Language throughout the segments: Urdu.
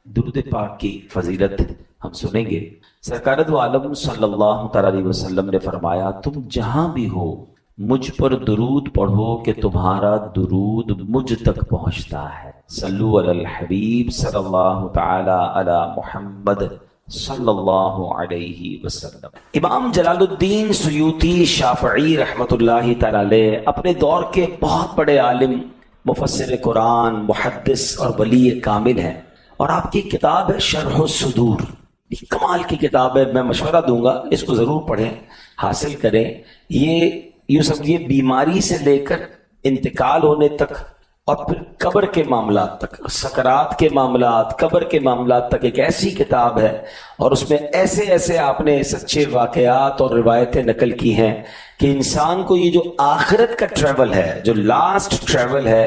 درود پاک کی فضیلت ہم سنیں گے۔ سرکار دو عالم صلی اللہ تعالی علیہ وسلم نے فرمایا، تم جہاں بھی ہو مجھ پر درود پڑھو کہ تمہارا درود مجھ تک پہنچتا ہے۔ صلو علی الحبیب صلی اللہ تعالی علی محمد صلی اللہ علیہ وسلم۔ امام جلال الدین سیوطی شافعی رحمۃ اللہ تعالی علیہ اپنے دور کے بہت بڑے عالم، مفسر قرآن، محدث اور ولی کامل ہیں، اور آپ کی کتاب ہے شرح الصدور۔ کمال کی کتاب ہے، میں مشورہ دوں گا اس کو ضرور پڑھیں، حاصل کریں۔ یہ یوں سمجھیے بیماری سے لے کر انتقال ہونے تک اور پھر قبر کے معاملات تک، سکرات کے معاملات، قبر کے معاملات تک ایک ایسی کتاب ہے، اور اس میں ایسے ایسے آپ نے سچے واقعات اور روایتیں نقل کی ہیں کہ انسان کو یہ جو آخرت کا ٹریول ہے، جو لاسٹ ٹریول ہے،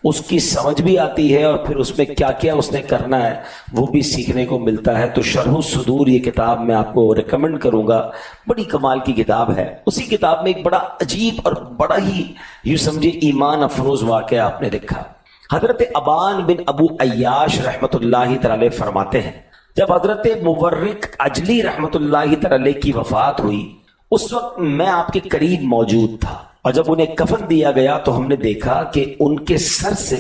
اس کی سمجھ بھی آتی ہے، اور پھر اس میں کیا کیا اس نے کرنا ہے وہ بھی سیکھنے کو ملتا ہے۔ تو شرح الصدور یہ کتاب میں آپ کو ریکمنڈ کروں گا، بڑی کمال کی کتاب ہے۔ اسی کتاب میں ایک بڑا عجیب اور بڑا ہی یوں سمجھے ایمان افروز واقعہ آپ نے لکھا۔ حضرت ابان بن ابو عیاش رحمۃ اللہ تعالی فرماتے ہیں، جب حضرت مورق عجلی رحمۃ اللہ تعالی کی وفات ہوئی، اس وقت میں آپ کے قریب موجود تھا، اور جب انہیں کفن دیا گیا تو ہم نے دیکھا کہ ان کے سر سے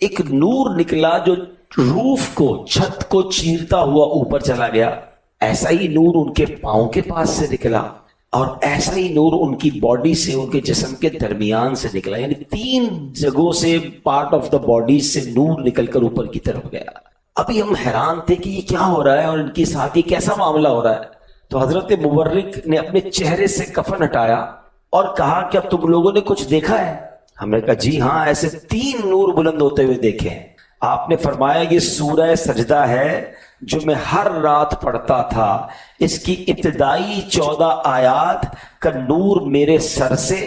ایک نور نکلا جو روف کو، چھت کو چیرتا ہوا اوپر چلا گیا۔ ایسا ہی نور ان کے پاؤں کے پاس سے نکلا، اور ایسا ہی نور ان کی باڈی سے، ان کے جسم کے درمیان سے نکلا، یعنی 3 جگہوں سے پارٹ آف دا باڈی سے نور نکل کر اوپر کی طرف گیا۔ ابھی ہم حیران تھے کہ یہ کیا ہو رہا ہے اور ان کے ساتھ یہ کیسا معاملہ ہو رہا ہے۔ تو حضرت مورق نے اپنے چہرے سے کفن ہٹایا اور کہا کہ اب تم لوگوں نے کچھ دیکھا ہے؟ ہم نے کہا جی ہاں، ایسے 3 نور بلند ہوتے ہوئے دیکھے ہیں۔ آپ نے فرمایا یہ سورہ سجدہ ہے جو میں ہر رات پڑھتا تھا، اس کی ابتدائی 14 آیات کا نور میرے سر سے،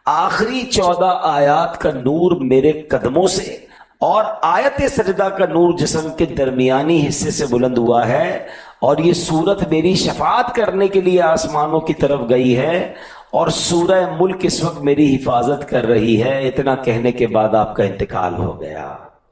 آخری 14 آیات کا نور میرے قدموں سے، اور آیت سجدہ کا نور جسم کے درمیانی حصے سے بلند ہوا ہے، اور یہ سورت میری شفاعت کرنے کے لیے آسمانوں کی طرف گئی ہے، اور سورہ ملک اس وقت میری حفاظت کر رہی ہے۔ اتنا کہنے کے بعد آپ کا انتقال ہو گیا۔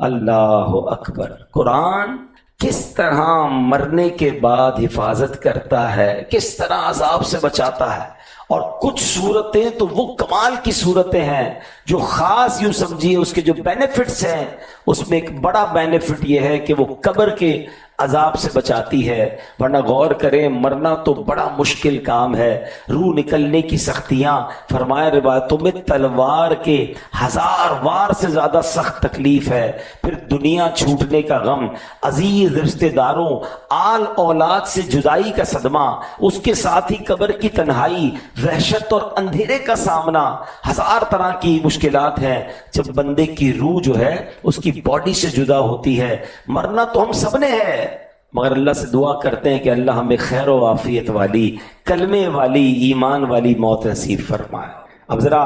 اللہ اکبر! قرآن کس طرح مرنے کے بعد حفاظت کرتا ہے، کس طرح عذاب سے بچاتا ہے۔ اور کچھ صورتیں تو وہ کمال کی صورتیں ہیں جو خاص یوں سمجھیے اس کے جو بینیفٹس ہیں، اس میں ایک بڑا بینیفٹ یہ ہے کہ وہ قبر کے عذاب سے بچاتی ہے۔ ورنہ غور کریں، مرنا تو بڑا مشکل کام ہے، روح نکلنے کی سختیاں، فرمایا روایتوں میں تلوار کے 1000 وار سے زیادہ سخت تکلیف ہے، پھر دنیا چھوٹنے کا غم، عزیز رشتہ داروں، آل اولاد سے جدائی کا صدمہ، اس کے ساتھ ہی قبر کی تنہائی، وحشت اور اندھیرے کا سامنا، 1000 طرح کی مشکلات ہیں جب بندے کی روح جو ہے اس کی باڈی سے جدا ہوتی ہے۔ مرنا تو ہم سب نے ہے، مگر اللہ سے دعا کرتے ہیں کہ اللہ ہمیں خیر و عافیت والی، کلمے والی، ایمان والی موت نصیب فرمائے۔ اب ذرا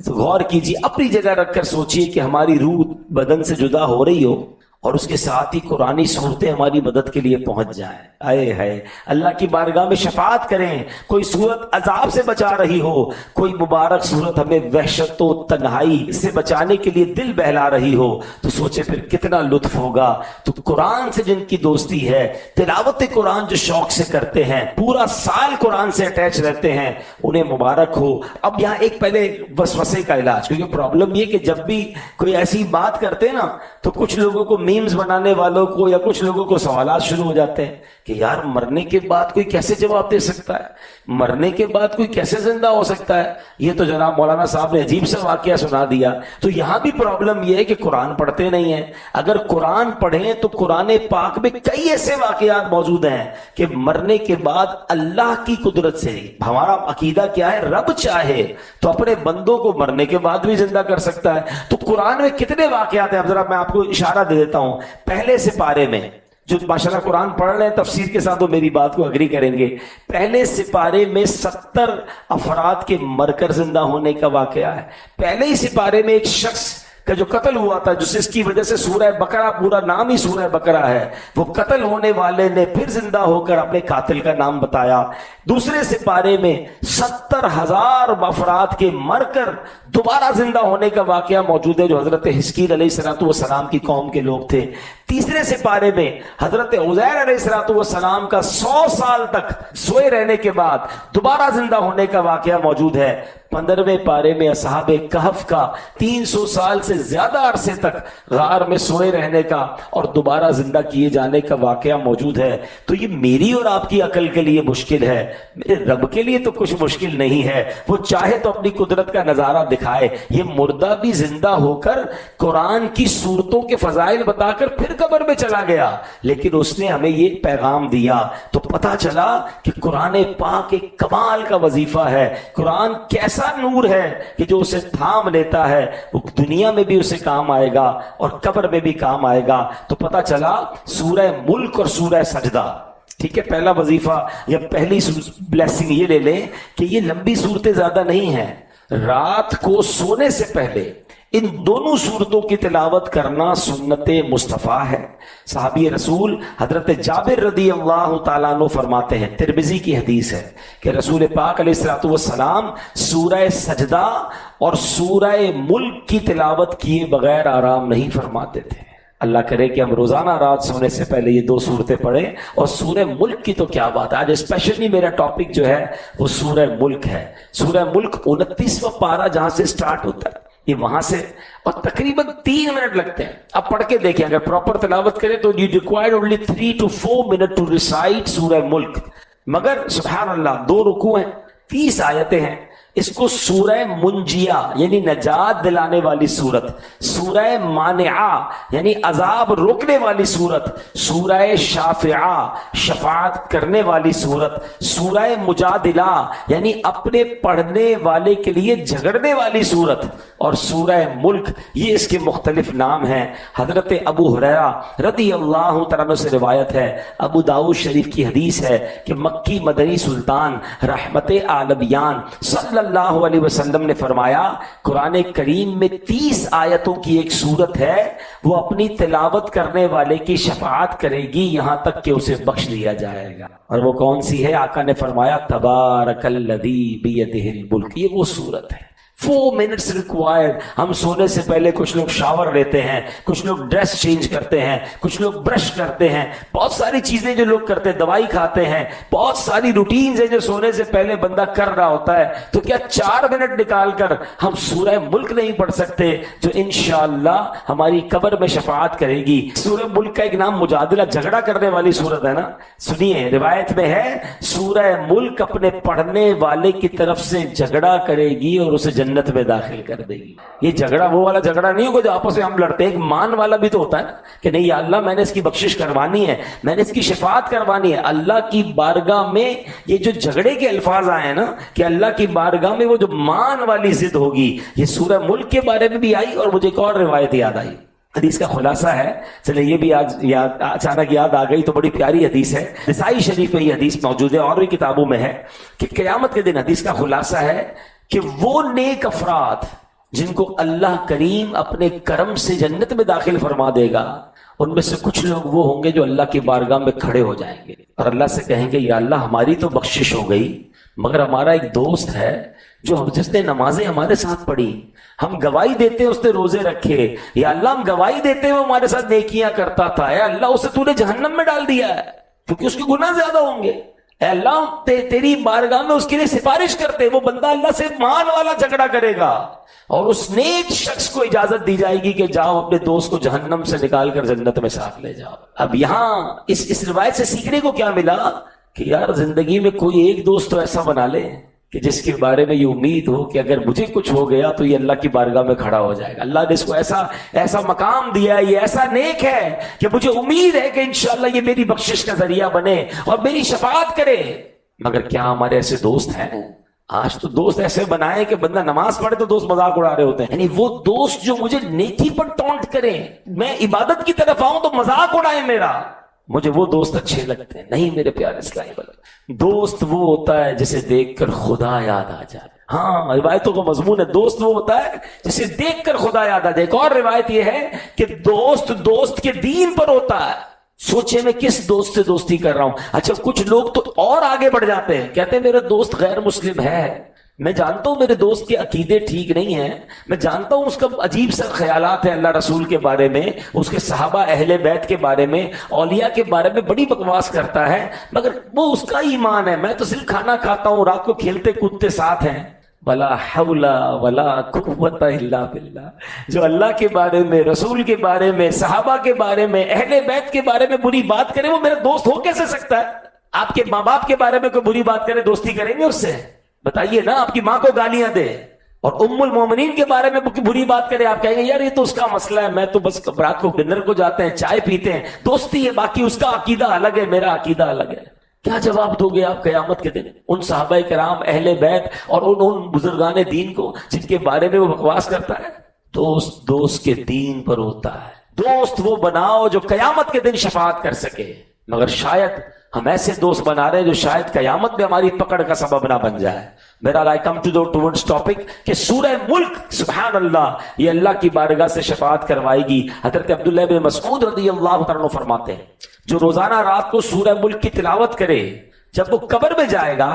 غور کیجیے، اپنی جگہ رکھ کر سوچئے کہ ہماری روح بدن سے جدا ہو رہی ہو، اور اس کے ساتھ ہی قرآنی صورتیں ہماری مدد کے لیے پہنچ جائیں۔ آئے ہے اللہ کی بارگاہ میں شفاعت کریں، کوئی صورت عذاب سے بچا رہی ہو، کوئی مبارک صورت ہمیں وحشت و تنہائی سے بچانے کے لیے دل بہلا رہی ہو، تو سوچے پھر کتنا لطف ہوگا۔ تو قرآن سے جن کی دوستی ہے، تلاوت قرآن جو شوق سے کرتے ہیں، پورا سال قرآن سے اٹیچ رہتے ہیں، انہیں مبارک ہو۔ اب یہاں ایک پہلے وسوسے کا علاج، کیونکہ پرابلم یہ کہ جب بھی کوئی ایسی بات کرتے نا تو کچھ لوگوں کو میمز بنانے والوں کو یا کچھ لوگوں کو سوالات شروع ہو جاتے ہیں کہ یار مرنے کے بعد کوئی کیسے جواب دے سکتا ہے، مرنے کے بعد کوئی کیسے زندہ ہو سکتا ہے۔ یہ تو جناب مولانا صاحب نے عجیب سا واقعہ سنا دیا۔ تو یہاں بھی پرابلم یہ ہے کہ قرآن پڑھتے نہیں ہیں۔ اگر قرآن پڑھیں تو قرآن پاک میں کئی ایسے واقعات موجود ہیں کہ مرنے کے بعد اللہ کی قدرت سے، ہمارا عقیدہ کیا ہے، رب چاہے تو اپنے بندوں کو مرنے کے بعد بھی زندہ کر سکتا ہے۔ تو قرآن میں کتنے واقعات ہیں، اب ذرا میں آپ کو اشارہ دے دیتا ہوں۔ پہلے سپارے میں جو ماشاءاللہ قرآن پڑھ رہے ہیں تفسیر کے ساتھ وہ میری بات کو اگری کریں گے، پہلے سپارے میں 70 افراد کے مر کر زندہ ہونے کا واقعہ ہے۔ پہلے ہی سپارے میں ایک شخص کا جو قتل ہوا تھا، جس کی وجہ سے سورہ بقرہ، پورا نام ہی سورہ بقرہ ہے، وہ قتل ہونے والے نے پھر زندہ ہو کر اپنے قاتل کا نام بتایا۔ دوسرے سپارے میں 70,000 افراد کے مر کر دوبارہ زندہ ہونے کا واقعہ موجود ہے جو حضرت حزقیل علیہ السلام کی قوم کے لوگ تھے. تیسرے سپارے میں حضرت عزیر علیہ السلام کا 100 سال تک سوئے رہنے کے بعد دوبارہ زندہ ہونے کا واقعہ موجود ہے. 15ویں پارے میں اصحاب کہف کا 300 سال سے زیادہ عرصے تک غار میں سوئے رہنے کا اور دوبارہ زندہ کیے جانے کا واقعہ موجود ہے. تو یہ میری اور آپ کی عقل کے لیے مشکل ہے, میرے رب کے لیے تو کچھ مشکل نہیں ہے. وہ چاہے تو اپنی قدرت کا نظارہ دکھائے. یہ مردہ بھی زندہ ہو کر قرآن کی صورتوں کے فضائل بتا کر پھر قبر میں چلا گیا, لیکن اس نے ہمیں یہ پیغام دیا. تو پتا چلا کہ قرآن پاک ایک کمال کا وظیفہ ہے. قرآن کیسا نور ہے کہ جو اسے تھام لیتا ہے وہ دنیا میں بھی اسے کام آئے گا اور قبر میں بھی کام آئے گا. تو پتا چلا سورہ ملک اور سورہ سجدہ, ٹھیک ہے, پہلا وظیفہ یا پہلی بلیسنگ یہ لے لیں کہ یہ لمبی صورتیں زیادہ نہیں ہیں. رات کو سونے سے پہلے ان دونوں صورتوں کی تلاوت کرنا سنت مصطفیٰ ہے. صحابی رسول حضرت جابر رضی اللہ تعالیٰ عنہ فرماتے ہیں, ترمذی کی حدیث ہے, کہ رسول پاک علیہ السلام سورہ سجدہ اور سورہ ملک کی تلاوت کیے بغیر آرام نہیں فرماتے تھے. اللہ کرے کہ ہم روزانہ رات سونے سے پہلے یہ 2 صورتیں پڑھیں. اور سورہ ملک کی تو کیا بات ہے, آج اسپیشلی میرا ٹاپک جو ہے وہ سورہ ملک ہے. سورہ ملک 29واں پارہ جہاں سے سٹارٹ ہوتا ہے یہ وہاں سے, اور تقریباً 3 منٹ لگتے ہیں. اب پڑھ کے دیکھیں, اگر پراپر تلاوت کریں تو you require only 3 to 4 minutes to recite سورہ ملک. مگر سبحان اللہ 2 رکوع ہیں, 30 آیتیں ہیں. اس کو سورہ منجیہ یعنی نجات دلانے والی سورت, سورہ مانعہ یعنی عذاب روکنے والی سورت, سورہ شافعہ شفاعت کرنے والی سورت, سورہ مجادلہ یعنی اپنے پڑھنے والے کے لیے جھگڑنے والی سورت, اور سورہ ملک. یہ اس کے مختلف نام ہیں. حضرت ابو ہریرہ رضی اللہ تعالیٰ عنہ سے روایت ہے, ابو داؤد شریف کی حدیث ہے, کہ مکی مدنی سلطان رحمت عالمیان صلی اللہ علیہ وسلم نے فرمایا قرآن کریم میں 30 آیتوں کی ایک سورت ہے, وہ اپنی تلاوت کرنے والے کی شفاعت کرے گی یہاں تک کہ اسے بخش دیا جائے گا. اور وہ کون سی ہے؟ آقا نے فرمایا تبارک الذی بیدہ الملک. یہ وہ سورت ہے. 4 minutes required. ہم سونے سے پہلے کچھ لوگ شاور لیتے ہیں, کچھ لوگ ڈریس چینج کرتے ہیں, کچھ لوگ برش کرتے ہیں, بہت ساری چیزیں جو لوگ کرتے ہیں, دوائی کھاتے ہیں, بہت ساری روٹینز ہیں جو سونے سے پہلے بندہ کر رہا ہوتا ہے. تو کیا 4 منٹ نکال کر ہم سورہ ملک نہیں پڑھ سکتے جو انشاءاللہ ہماری قبر میں شفاعت کرے گی؟ سورہ ملک کا ایک نام مجادلہ, جھگڑا کرنے والی سورت ہے نا. سنیے, روایت میں ہے سورہ ملک اپنے پڑھنے والے کی طرف سے جھگڑا کرے گی اور اسے جنت میں داخل کر دے گی. یہ جھگڑا وہ والا جھگڑا نہیں ہوگا جو آپس میں ہم لڑتے ہیں. ایک مان والا بھی تو ہوتا ہے کہ نہیں یا اللہ میں نے اس کی بخشش کروانی ہے, میں نے اس کی شفاعت کروانی ہے. اللہ کی بارگاہ میں یہ جو جھگڑے کے الفاظ آئے ہیں نا کہ اللہ کی بارگاہ میں وہ جو مان والی ضد ہوگی, یہ سورہ ملک کے بارے میں بھی آئی. اور مجھے ایک اور روایت یاد آئی, حدیث کا خلاصہ ہے, چلے یہ بھی آج اچانک یاد آ گئی تو بڑی پیاری حدیث ہے. نسائی شریف میں یہ حدیث موجود ہے اور بھی کتابوں میں ہے کہ قیامت کے دن حدیث کا خلاصہ ہے کہ وہ نیک افراد جن کو اللہ کریم اپنے کرم سے جنت میں داخل فرما دے گا, ان میں سے کچھ لوگ وہ ہوں گے جو اللہ کی بارگاہ میں کھڑے ہو جائیں گے اور اللہ سے کہیں گے یا اللہ ہماری تو بخشش ہو گئی, مگر ہمارا ایک دوست ہے جو جس نے نمازیں ہمارے ساتھ پڑھی, ہم گواہی دیتے ہیں اس نے روزے رکھے, یا اللہ ہم گواہی دیتے ہیں وہ ہمارے ساتھ نیکیاں کرتا تھا, یا اللہ اسے تو نے جہنم میں ڈال دیا ہے کیونکہ اس کے گناہ زیادہ ہوں گے, اے اللہ تیری بارگاہ میں اس کے لیے سفارش کرتے. وہ بندہ اللہ سے مان والا جھگڑا کرے گا اور اس نیک شخص کو اجازت دی جائے گی کہ جاؤ اپنے دوست کو جہنم سے نکال کر جنت میں ساتھ لے جاؤ. اب یہاں اس روایت سے سیکھنے کو کیا ملا کہ یار زندگی میں کوئی ایک دوست تو ایسا بنا لے کہ جس کے بارے میں یہ امید ہو کہ اگر مجھے کچھ ہو گیا تو یہ اللہ کی بارگاہ میں کھڑا ہو جائے گا. اللہ نے اس کو ایسا مقام دیا ہے, یہ ایسا نیک ہے کہ مجھے امید ہے کہ انشاءاللہ یہ میری بخشش کا ذریعہ بنے اور میری شفاعت کرے. مگر کیا ہمارے ایسے دوست ہیں؟ آج تو دوست ایسے بنائے کہ بندہ نماز پڑھے تو دوست مذاق اڑا رہے ہوتے ہیں. یعنی وہ دوست جو مجھے نیکی پر ٹونٹ کریں, میں عبادت کی طرف آؤں تو مذاق اڑائے میرا, مجھے وہ دوست اچھے لگتے ہیں. نہیں میرے پیارے اسلامی بھائی, دوست وہ ہوتا ہے جسے دیکھ کر خدا یاد آ جائے. ہاں روایتوں کا مضمون ہے, دوست وہ ہوتا ہے جسے دیکھ کر خدا یاد آ جائے. ایک اور روایت یہ ہے کہ دوست کے دین پر ہوتا ہے. سوچے میں کس دوست سے دوستی کر رہا ہوں. اچھا کچھ لوگ تو اور آگے بڑھ جاتے ہیں, کہتے ہیں میرا دوست غیر مسلم ہے میں جانتا ہوں میرے دوست کے عقیدے ٹھیک نہیں ہیں، میں جانتا ہوں اس کا عجیب سا خیالات ہیں اللہ رسول کے بارے میں، اس کے صحابہ اہل بیت کے بارے میں، اولیاء کے بارے میں بڑی بکواس کرتا ہے، مگر وہ اس کا ایمان ہے، میں تو صرف کھانا کھاتا ہوں، رات کو کھیلتے کودتے ساتھ ہیں۔ ولا حول ولا قوت الا باللہ۔ جو اللہ کے بارے میں، رسول کے بارے میں، صحابہ کے بارے میں، اہل بیت کے بارے میں بری بات کرے، وہ میرا دوست ہو کیسے سکتا ہے؟ آپ کے ماں باپ کے بارے میں کوئی بری بات کرے، دوستی کریں گے اس سے؟ بتائیے نا، آپ کی ماں کو گالیاں دے اور ام المومنین کے بارے میں بری بات کرے، آپ کہیں گے یار یہ تو اس کا مسئلہ ہے، میں تو بس رات کو ڈنر کو جاتے ہیں، چائے پیتے ہیں، دوستی ہے، باقی اس کا عقیدہ الگ ہے، میرا عقیدہ الگ ہے۔ کیا جواب دو گے آپ قیامت کے دن ان صحابہ کرام، اہل بیت اور ان بزرگان دین کو جن کے بارے میں وہ بکواس کرتا ہے؟ دوست دوست کے دین پر ہوتا ہے، دوست وہ بناؤ جو قیامت کے دن شفاعت کر سکے، مگر شاید ہم ایسے دوست بنا رہے ہیں جو شاید قیامت میں ہماری پکڑ کا سبب نہ بن جائے۔ میرا I come towards topic کہ سورہ ملک، سبحان اللہ، یہ اللہ کی بارگاہ سے شفاعت کروائے گی۔ حضرت عبداللہ بن مسعود رضی اللہ عنہ فرماتے ہیں جو روزانہ رات کو سورہ ملک کی تلاوت کرے، جب وہ قبر میں جائے گا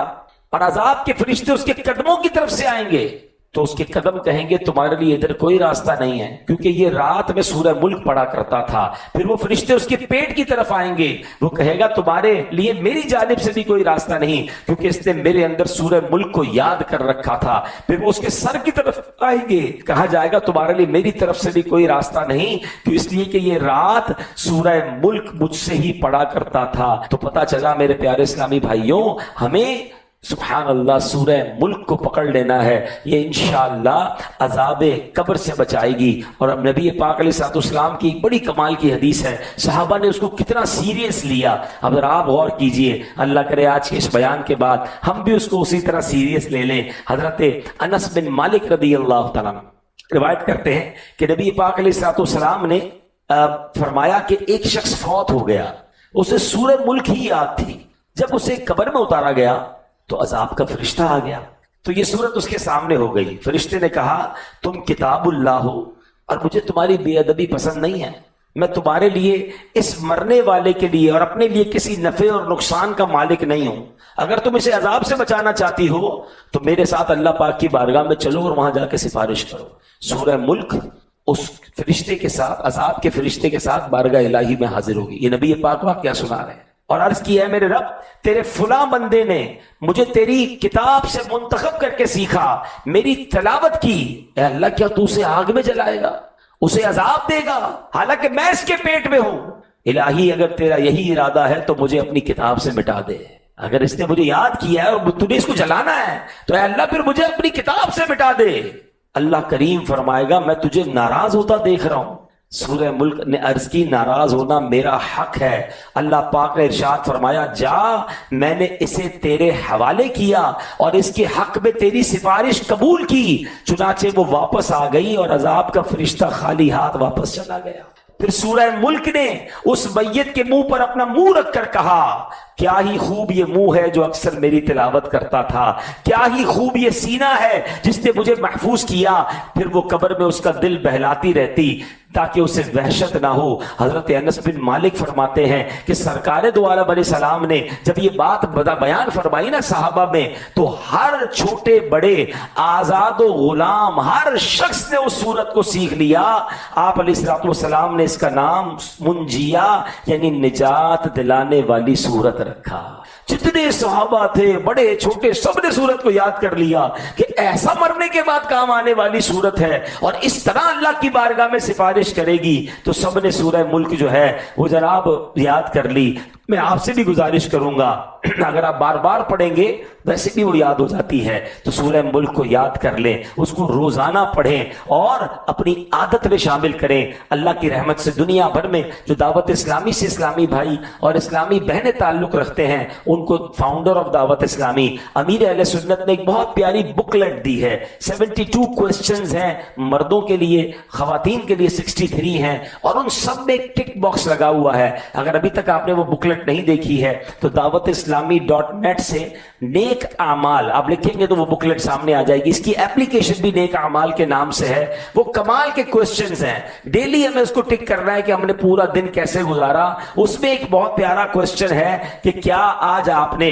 اور عذاب کے فرشتے اس کے قدموں کی طرف سے آئیں گے تو اس کے قدم کہیں گے تمہارے لیے ادھر کوئی راستہ نہیں ہے، کیونکہ یہ رات میں سورہ ملک پڑھا کرتا تھا۔ پھر وہ فرشتے اس کے پیٹ کی طرف آئیں گے، وہ کہے گا تمہارے لیے میری جانب سے بھی کوئی راستہ نہیں، کیونکہ اس نے میرے اندر سورہ ملک کو یاد کر رکھا تھا۔ پھر وہ اس کے سر کی طرف آئیں گے، کہا جائے گا تمہارے لیے میری طرف سے بھی کوئی راستہ نہیں، کیوں؟ اس لیے کہ یہ رات سورہ ملک مجھ سے ہی پڑھا کرتا تھا۔ تو پتا چلا میرے پیارے اسلامی بھائیوں، ہمیں سبحان اللہ سورہ ملک کو پکڑ لینا ہے، یہ انشاءاللہ عذاب قبر سے بچائے گی۔ اور اب نبی پاک علیہ الصلوۃ والسلام کی بڑی کمال کی حدیث ہے، صحابہ نے اس کو کتنا سیریس لیا۔ اب ذرا آپ غور کیجئے، اللہ کرے آج کے اس بیان کے بعد ہم بھی اس کو اسی طرح سیریس لے لیں۔ حضرت انس بن مالک رضی اللہ تعالیٰ روایت کرتے ہیں کہ نبی پاک علیہ الصلوۃ والسلام نے فرمایا کہ ایک شخص فوت ہو گیا، اسے سورہ ملک ہی یاد تھی، جب اسے قبر میں اتارا گیا تو عذاب کا فرشتہ آ گیا، تو یہ صورت اس کے سامنے ہو گئی۔ فرشتے نے کہا تم کتاب اللہ ہو اور مجھے تمہاری بے ادبی پسند نہیں ہے، میں تمہارے لیے اس مرنے والے کے لیے اور اپنے لیے کسی نفع اور نقصان کا مالک نہیں ہوں، اگر تم اسے عذاب سے بچانا چاہتی ہو تو میرے ساتھ اللہ پاک کی بارگاہ میں چلو اور وہاں جا کے سفارش کرو۔ سورہ ملک اس فرشتے کے ساتھ، عذاب کے فرشتے کے ساتھ بارگاہ الہی میں حاضر ہوگی۔ یہ نبی پاک واقعہ سنا رہے ہیں اور عرض کی ہے میرے رب تیرے فلاں بندے نے مجھے تیری کتاب سے منتخب کر کے سیکھا، میری تلاوت کی، اے اللہ کیا تو اسے آگ میں جلائے گا، اسے عذاب دے گا حالانکہ میں اس کے پیٹ میں ہوں؟ الہی اگر تیرا یہی ارادہ ہے تو مجھے اپنی کتاب سے مٹا دے، اگر اس نے مجھے یاد کیا ہے اور تجھے اس کو جلانا ہے تو اے اللہ پھر مجھے اپنی کتاب سے مٹا دے۔ اللہ کریم فرمائے گا میں تجھے ناراض ہوتا دیکھ رہا ہوں۔ سورہ ملک نے عرض کی ناراض ہونا میرا حق ہے۔ اللہ پاک نے ارشاد فرمایا جا میں نے اسے تیرے حوالے کیا اور اس کے حق میں تیری سفارش قبول کی، چنانچہ وہ واپس آ گئی اور عذاب کا فرشتہ خالی ہاتھ واپس چلا گیا۔ پھر سورہ ملک نے اس میت کے منہ پر اپنا منہ رکھ کر کہا کیا ہی خوب یہ منہ ہے جو اکثر میری تلاوت کرتا تھا، کیا ہی خوب یہ سینہ ہے جس نے مجھے محفوظ کیا۔ پھر وہ قبر میں اس کا دل بہلاتی رہتی تاکہ اسے وحشت نہ ہو۔ حضرت انس بن مالک فرماتے ہیں کہ سرکار دو عالم علیہ السلام نے جب یہ بات بیان فرمائی نا صحابہ میں، تو ہر چھوٹے بڑے، آزاد و غلام، ہر شخص نے اس سورت کو سیکھ لیا۔ آپ علیہ الصلوۃ والسلام نے اس کا نام منجیہ یعنی نجات دلانے والی سورت رکھا۔ جتنے صحابہ تھے بڑے چھوٹے سب نے سورت کو یاد کر لیا کہ ایسا مرنے کے بعد کام آنے والی سورت ہے اور اس طرح اللہ کی بارگاہ میں سفارش کرے گی، تو سب نے سورہ ملک جو ہے وہ جناب یاد کر لی۔ میں آپ سے بھی گزارش کروں گا اگر آپ بار بار پڑھیں گے ویسے بھی وہ یاد ہو جاتی ہے، تو سورہ ملک کو یاد کر لیں، اس کو روزانہ پڑھیں اور اپنی عادت میں شامل کریں۔ اللہ کی رحمت سے دنیا بھر میں جو دعوت اسلامی سے اسلامی بھائی اور اسلامی بہنیں تعلق رکھتے ہیں ان کو فاؤنڈر آف دعوت اسلامی امیر اہل سنت نے ایک بہت پیاری بکلیٹ دی ہے۔ 72 کوسچنز ہیں، مردوں کے لیے، خواتین کے لیے 63 ہیں، اور ان سب میں ایک ٹک باکس لگا ہوا ہے۔ اگر ابھی تک آپ نے وہ بکلیٹ نہیں دیکھی ہے تو دعوت اسلامی .net سے نیک اعمال آپ لکھیں گے تو وہ بکلیٹ سامنے آ جائے گی۔ اس کی ایپلیکیشن بھی نیک اعمال کے نام سے ہے۔ وہ کمال کے کوسچنز ہیں، ڈیلی ہمیں اس کو ٹک کرنا ہے کہ ہم نے پورا دن کیسے گزارا۔ اس میں ایک بہت پیارا کوسچن ہے کہ کیا آج آپ نے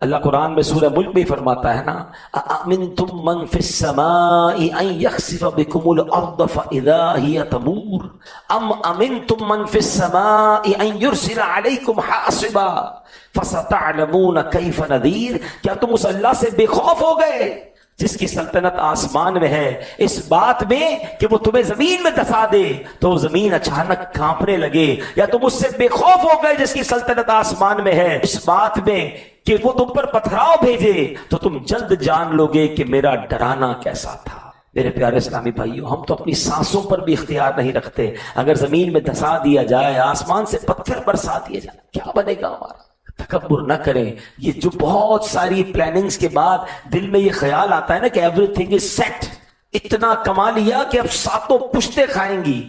اللہ قرآن میں سورہ ملک میں فرماتا ہے نا، اَأَمِنْتُم مَّن فِي السَّمَاءِ أَن يَخْسِفَ بِكُمُ الْأَرْضَ فَإِذَا هِيَ تَمُورُ أَمْ أَمِنْتُم مَّن فِي السَّمَاءِ أَن يُرْسِلَ عَلَيْكُمْ حَاصِبًا فَسَتَعْلَمُونَ كَيْفَ نَذِيرٌ۔ کیا تم اس اللہ سے بے خوف ہو گئے جس کی سلطنت آسمان میں ہے، اس بات میں کہ وہ تمہیں زمین میں دفا دے تو زمین اچانک کانپنے لگے؟ یا تم اس سے بے خوف ہو گئے جس کی سلطنت آسمان میں ہے اس بات میں کہ وہ تم پر پتھراؤ بھیجے تو تم جلد جان لو گے کہ میرا ڈرانا کیسا تھا؟ میرے پیارے اسلامی بھائیوں، ہم تو اپنی سانسوں پر بھی اختیار نہیں رکھتے، اگر زمین میں دھسا دیا جائے، آسمان سے پتھر برسا دیا جائے، کیا بنے گا ہمارا؟ تکبر نہ کریں۔ یہ جو بہت ساری پلاننگز کے بعد دل میں یہ خیال آتا ہے نا کہ ایوری تھنگ از سیٹ، اتنا کما لیا کہ اب ساتوں پشتے کھائیں گی،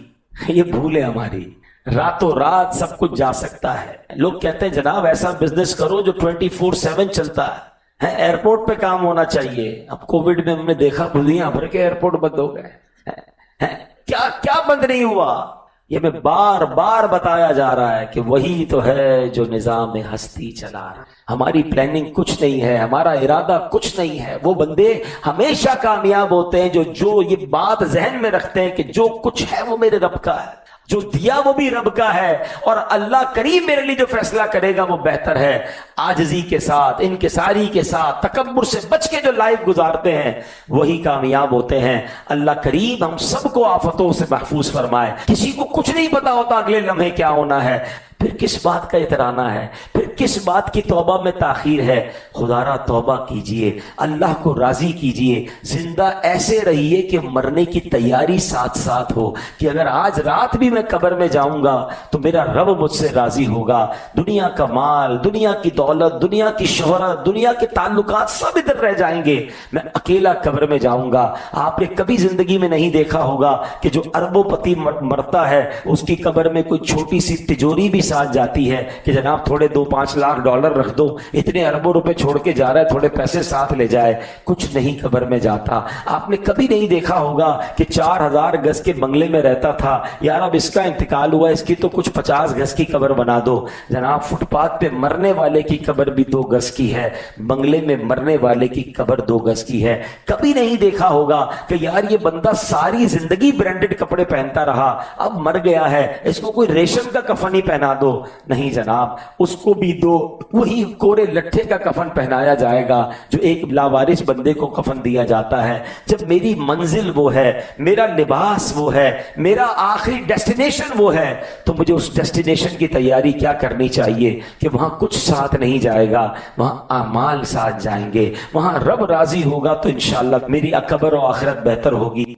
یہ بھول ہے ہماری۔ راتوں رات سب کچھ جا سکتا ہے۔ لوگ کہتے ہیں جناب ایسا بزنس کرو جو 24/7 چلتا ہے، ایئرپورٹ پہ کام ہونا چاہیے۔ اب کووڈ میں ہم نے دیکھا دنیا بھر کے ایئرپورٹ بند ہو گئے، کیا بند نہیں ہوا؟ یہ میں بار بار بتایا جا رہا ہے کہ وہی تو ہے جو نظام ہستی چلا رہا ہے۔ ہماری پلاننگ کچھ نہیں ہے، ہمارا ارادہ کچھ نہیں ہے۔ وہ بندے ہمیشہ کامیاب ہوتے ہیں جو یہ بات ذہن میں رکھتے ہیں کہ جو کچھ ہے وہ میرے رب کا ہے، جو دیا وہ بھی رب کا ہے، اور اللہ کریم میرے لیے جو فیصلہ کرے گا وہ بہتر ہے۔ عاجزی کے ساتھ، انکساری کے ساتھ، تکبر سے بچ کے جو لائف گزارتے ہیں وہی کامیاب ہوتے ہیں۔ اللہ کریم ہم سب کو آفتوں سے محفوظ فرمائے۔ کسی کو کچھ نہیں پتا ہوتا اگلے لمحے کیا ہونا ہے، پھر کس بات کا اترانا ہے، پھر کس بات کی توبہ میں تاخیر ہے؟ خدا را توبہ کیجئے، اللہ کو راضی کیجئے، زندہ ایسے رہیے کہ مرنے کی تیاری ساتھ ساتھ ہو کہ اگر آج رات بھی میں قبر میں جاؤں گا تو میرا رب مجھ سے راضی ہوگا۔ دنیا کا مال، دنیا کی دولت، دنیا کی شہرت، دنیا کے تعلقات سب ادھر رہ جائیں گے، میں اکیلا قبر میں جاؤں گا۔ آپ نے کبھی زندگی میں نہیں دیکھا ہوگا کہ جو اربوں پتی مرتا ہے اس کی قبر میں کوئی چھوٹی سی تجوری بھی ساتھ جاتی ہے کہ جناب تھوڑے 2-5 لاکھ ڈالر رکھ دو، اتنے اربوں روپے چھوڑ کے جا رہا ہے، تھوڑے پیسے ساتھ لے جائے۔ کچھ نہیں قبر میں جاتا۔ آپ نے کبھی نہیں دیکھا ہوگا کہ 4000 گز کے بنگلے میں رہتا تھا، یار اب اس کا انتقال ہوا، اس کی تو کچھ 50 گز کی قبر بنا دو۔ جناب فٹ پاتھ پہ مرنے والے کی قبر بھی 2 گز کی ہے، بنگلے میں مرنے والے کی قبر 2 گز کی ہے۔ کبھی نہیں دیکھا ہوگا کہ یار یہ بندہ ساری زندگی برانڈڈ کپڑے پہنتا رہا، اب مر گیا ہے، اس کو کوئی ریشم کا کفن ہی پہنا دو۔ نہیں جناب، اس کو بھی وہی کورے لٹھے کا کفن پہنایا جائے گا جو ایک لاوارث بندے کو کفن دیا جاتا ہے۔ جب میری منزل وہ ہے، میرا لباس وہ ہے، میرا آخری ڈیسٹینیشن وہ ہے، تو مجھے اس ڈیسٹینیشن کی تیاری کیا کرنی چاہیے کہ وہاں کچھ ساتھ نہیں جائے گا، وہاں اعمال ساتھ جائیں گے، وہاں رب راضی ہوگا، تو انشاءاللہ میری قبر و آخرت بہتر ہوگی۔